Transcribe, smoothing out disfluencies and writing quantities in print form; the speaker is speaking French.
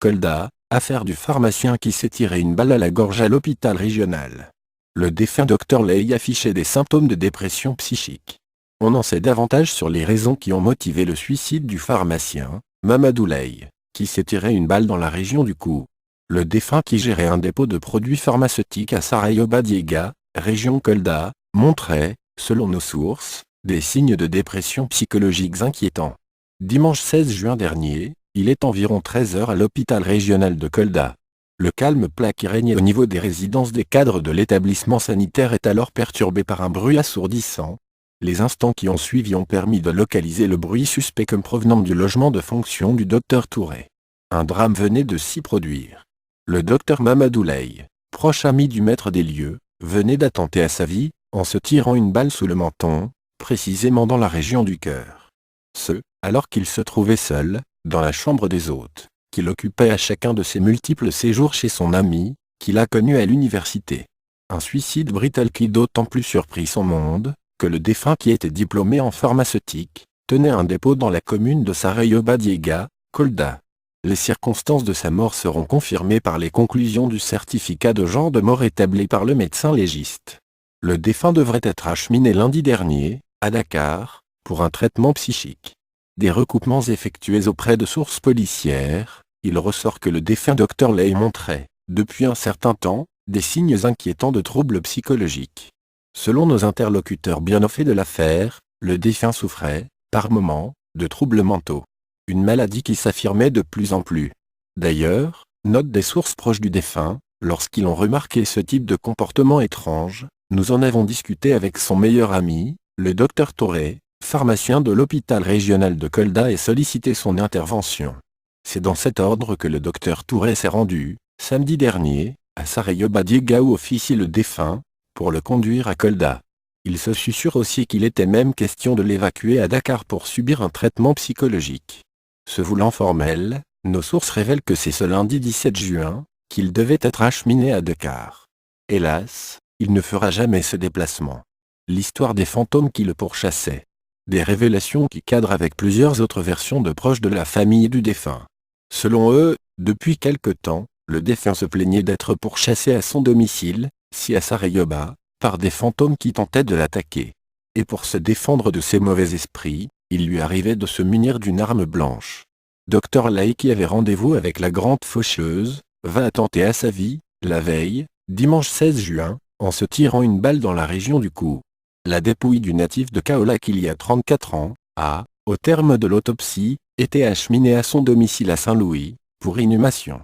Kolda, affaire du pharmacien qui s'est tiré une balle à la gorge à l'hôpital régional. Le défunt Dr Lay affichait des symptômes de dépression psychique. On en sait davantage sur les raisons qui ont motivé le suicide du pharmacien, Mamadou Lay, qui s'est tiré une balle dans la région du cou. Le défunt qui gérait un dépôt de produits pharmaceutiques à Sarayoba-Diega, région Kolda, montrait, selon nos sources, des signes de dépression psychologiques inquiétants. Dimanche 16 juin dernier, il est environ 13 h à l'hôpital régional de Kolda. Le calme plat qui régnait au niveau des résidences des cadres de l'établissement sanitaire est alors perturbé par un bruit assourdissant. Les instants qui ont suivi ont permis de localiser le bruit suspect comme provenant du logement de fonction du docteur Touré. Un drame venait de s'y produire. Le docteur Mamadou Lay, proche ami du maître des lieux, venait d'attenter à sa vie, en se tirant une balle sous le menton, précisément dans la région du cœur. Alors qu'il se trouvait seul, dans la chambre des hôtes, qu'il occupait à chacun de ses multiples séjours chez son ami, qu'il a connu à l'université. Un suicide brutal qui d'autant plus surprit son monde, que le défunt qui était diplômé en pharmaceutique, tenait un dépôt dans la commune de Sarayoba-Diega, Kolda. Les circonstances de sa mort seront confirmées par les conclusions du certificat de genre de mort établi par le médecin légiste. Le défunt devrait être acheminé lundi dernier, à Dakar, pour un traitement psychique. Des recoupements effectués auprès de sources policières, il ressort que le défunt Dr Lay montrait, depuis un certain temps, des signes inquiétants de troubles psychologiques. Selon nos interlocuteurs bien au fait de l'affaire, le défunt souffrait, par moments, de troubles mentaux. Une maladie qui s'affirmait de plus en plus. D'ailleurs, note des sources proches du défunt, lorsqu'ils ont remarqué ce type de comportement étrange, nous en avons discuté avec son meilleur ami, le docteur Touré, pharmacien de l'hôpital régional de Kolda, et sollicité son intervention. C'est dans cet ordre que le docteur Touré s'est rendu, samedi dernier, à Sarayoba-Diega où officie le défunt, pour le conduire à Kolda. Il se susurre aussi qu'il était même question de l'évacuer à Dakar pour subir un traitement psychologique. Se voulant formel, nos sources révèlent que c'est ce lundi 17 juin, qu'il devait être acheminé à Dakar. Hélas, il ne fera jamais ce déplacement. L'histoire des fantômes qui le pourchassaient. Des révélations qui cadrent avec plusieurs autres versions de proches de la famille du défunt. Selon eux, depuis quelque temps, le défunt se plaignait d'être pourchassé à son domicile, à Sarayoba, par des fantômes qui tentaient de l'attaquer. Et pour se défendre de ces mauvais esprits, il lui arrivait de se munir d'une arme blanche. Dr Lay, qui avait rendez-vous avec la grande faucheuse, va attenter à sa vie, la veille, dimanche 16 juin, en se tirant une balle dans la région du cou. La dépouille du natif de Kaolack il y a 34 ans, a, au terme de l'autopsie, été acheminée à son domicile à Saint-Louis, pour inhumation.